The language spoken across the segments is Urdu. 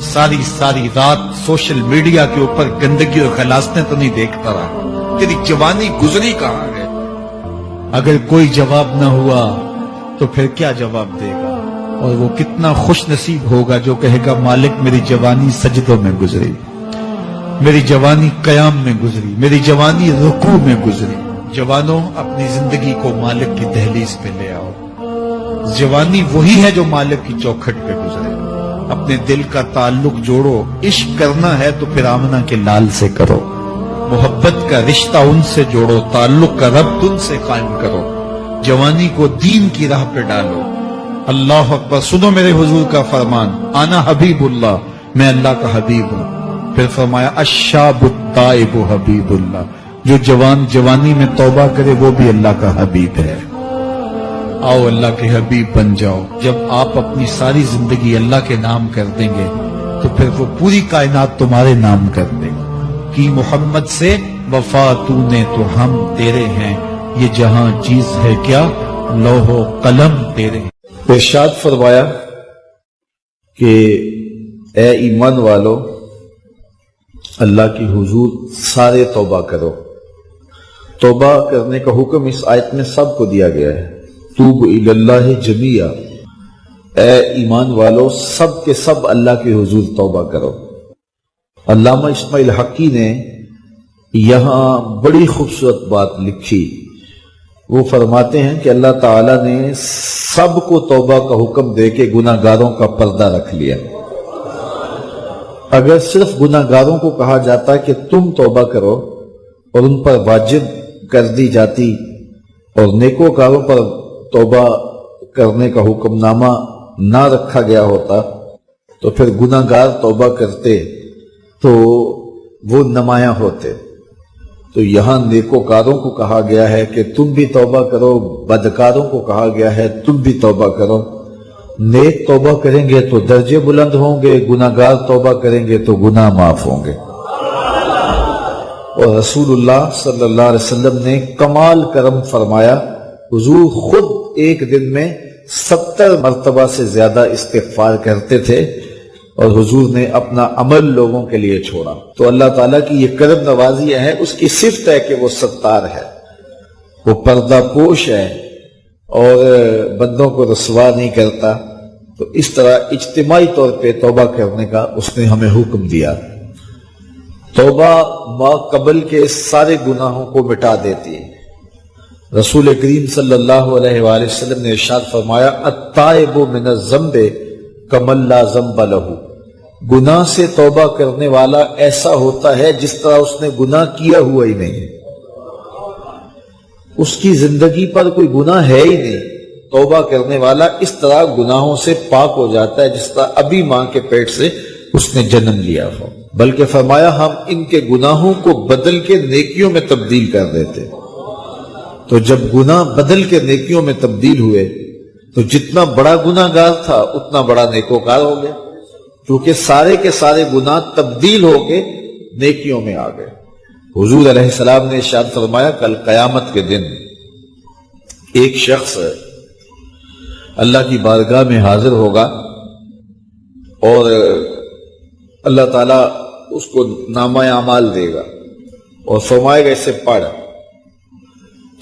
ساری رات سوشل میڈیا کے اوپر گندگی اور غلاظتیں تو نہیں دیکھتا رہا؟ تیری جوانی گزری کہاں ہے؟ اگر کوئی جواب نہ ہوا تو پھر کیا جواب دے گا؟ اور وہ کتنا خوش نصیب ہوگا جو کہے گا مالک میری جوانی سجدوں میں گزری، میری جوانی قیام میں گزری، میری جوانی رکوع میں گزری۔ جوانوں اپنی زندگی کو مالک کی دہلیز پہ لے آؤ۔ جوانی وہی ہے جو مالک کی چوکھٹ پہ گزرے۔ اپنے دل کا تعلق جوڑو، عشق کرنا ہے تو پھر آمنہ کے لال سے کرو، محبت کا رشتہ ان سے جوڑو، تعلق کا ربط ان سے قائم کرو، جوانی کو دین کی راہ پہ ڈالو۔ اللہ اکبر۔ سنو میرے حضور کا فرمان، انا حبیب اللہ، میں اللہ کا حبیب ہوں۔ پھر فرمایا الشاب التائب حبیب اللہ، جو جوان جوانی میں توبہ کرے وہ بھی اللہ کا حبیب ہے۔ آؤ اللہ کے حبیب بن جاؤ۔ جب آپ اپنی ساری زندگی اللہ کے نام کر دیں گے تو پھر وہ پوری کائنات تمہارے نام کر دے گی۔ کی محمد سے وفا تو نے تو ہم تیرے ہیں، یہ جہاں چیز ہے کیا لوح و قلم تیرے ہیں۔ ارشاد فرمایا کہ اے ایمان والو، اللہ کی حضور سارے توبہ کرو۔ توبہ کرنے کا حکم اس آیت میں سب کو دیا گیا ہے۔ توبوا الی اللہ جمیعا، اے ایمان والو سب کے سب اللہ کے حضور توبہ کرو۔ علامہ اسماعیل حقی نے یہاں بڑی خوبصورت بات لکھی۔ وہ فرماتے ہیں کہ اللہ تعالیٰ نے سب کو توبہ کا حکم دے کے گناہ گاروں کا پردہ رکھ لیا۔ اگر صرف گناہ گاروں کو کہا جاتا کہ تم توبہ کرو اور ان پر واجب کر دی جاتی اور نیکوکاروں پر توبہ کرنے کا حکم نامہ نہ رکھا گیا ہوتا تو پھر گناہ گار توبہ کرتے تو وہ نمایاں ہوتے۔ تو یہاں نیکوکاروں کو کہا گیا ہے کہ تم بھی توبہ کرو، بدکاروں کو کہا گیا ہے تم بھی توبہ کرو۔ نیک توبہ کریں گے تو درجے بلند ہوں گے، گناہ گار توبہ کریں گے تو گناہ معاف ہوں گے۔ اور رسول اللہ صلی اللہ علیہ وسلم نے کمال کرم فرمایا، حضور خود ایک دن میں 70 مرتبہ سے زیادہ استغفار کرتے تھے اور حضور نے اپنا عمل لوگوں کے لیے چھوڑا۔ تو اللہ تعالیٰ کی یہ کرم نوازی ہے، اس کی صفت ہے کہ وہ ستار ہے، وہ پردہ پوش ہے اور بندوں کو رسوا نہیں کرتا۔ تو اس طرح اجتماعی طور پہ توبہ کرنے کا اس نے ہمیں حکم دیا۔ توبہ ما قبل کے سارے گناہوں کو مٹا دیتی ہے۔ رسول کریم صلی اللہ علیہ وآلہ وسلم نے ارشاد فرمایا التائب من الذنب کمن لا ذنب لہ، گناہ سے توبہ کرنے والا ایسا ہوتا ہے جس طرح اس نے گناہ کیا ہوا ہی نہیں ہے، اس کی زندگی پر کوئی گناہ ہے ہی نہیں۔ توبہ کرنے والا اس طرح گناہوں سے پاک ہو جاتا ہے جس طرح ابھی ماں کے پیٹ سے اس نے جنم لیا ہو۔ بلکہ فرمایا ہم ان کے گناہوں کو بدل کے نیکیوں میں تبدیل کر دیتے۔ تو جب گناہ بدل کے نیکیوں میں تبدیل ہوئے تو جتنا بڑا گناہ گار تھا اتنا بڑا نیکوکار ہو گیا، کیونکہ سارے کے سارے گناہ تبدیل ہو کے نیکیوں میں آ گئے۔ حضور علیہ السلام نے ارشاد فرمایا کل قیامت کے دن ایک شخص اللہ کی بارگاہ میں حاضر ہوگا اور اللہ تعالیٰ اس کو نامہ اعمال دے گا اور فرمائے گا اسے پڑھ۔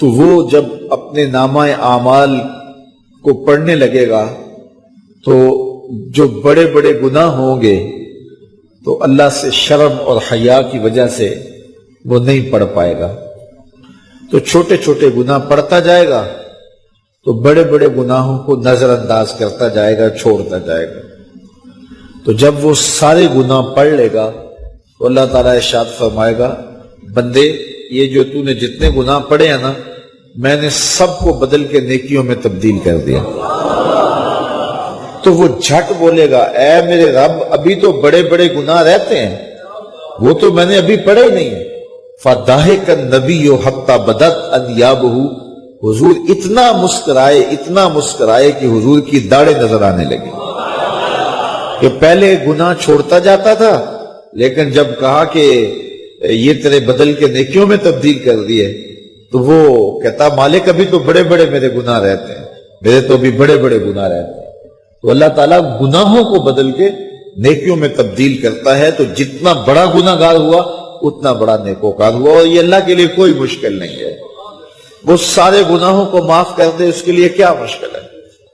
تو وہ جب اپنے نامہ اعمال کو پڑھنے لگے گا تو جو بڑے بڑے گناہ ہوں گے تو اللہ سے شرم اور حیا کی وجہ سے وہ نہیں پڑھ پائے گا، تو چھوٹے چھوٹے گناہ پڑھتا جائے گا تو بڑے بڑے گناہوں کو نظر انداز کرتا جائے گا، چھوڑتا جائے گا۔ تو جب وہ سارے گناہ پڑھ لے گا تو اللہ تعالیٰ ارشاد فرمائے گا بندے یہ جو تو نے جتنے گناہ پڑھے ہیں نا میں نے سب کو بدل کے نیکیوں میں تبدیل کر دیا۔ تو وہ جھٹ بولے گا اے میرے رب ابھی تو بڑے بڑے گناہ رہتے ہیں، وہ تو میں نے ابھی پڑھے نہیں ہیں۔ فَضَحِكَ النَّبِيُّ حَتَّى بَدَتْ أَنْيَابُهُ، حضور اتنا مسکرائے کہ حضور کی داڑھیں نظر آنے لگی۔ کہ پہلے گناہ چھوڑتا جاتا تھا لیکن جب کہا کہ یہ تیرے بدل کے نیکیوں میں تبدیل کر دیے تو وہ کہتا مالک ابھی تو بڑے بڑے میرے گناہ رہتے ہیں، میرے تو ابھی بڑے بڑے گناہ رہتے ہیں۔ تو اللہ تعالیٰ گناہوں کو بدل کے نیکیوں میں تبدیل کرتا ہے تو جتنا بڑا گناہگار ہوا اتنا بڑا نیکوکار ہوا، اور یہ اللہ کے لیے کوئی مشکل نہیں ہے۔ وہ سارے گناہوں کو معاف کر دے، اس کے لیے کیا مشکل ہے؟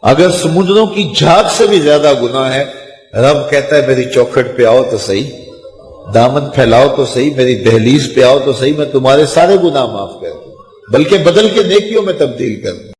اگر سمندروں کی جھاگ سے بھی زیادہ گناہ ہے، رب کہتا ہے میری چوکھٹ پہ آؤ تو صحیح، دامن پھیلاؤ تو صحیح، میری دہلیز پہ آؤ تو صحیح، میں تمہارے سارے گناہ معاف کر دوں، بلکہ بدل کے نیکیوں میں تبدیل کر دوں۔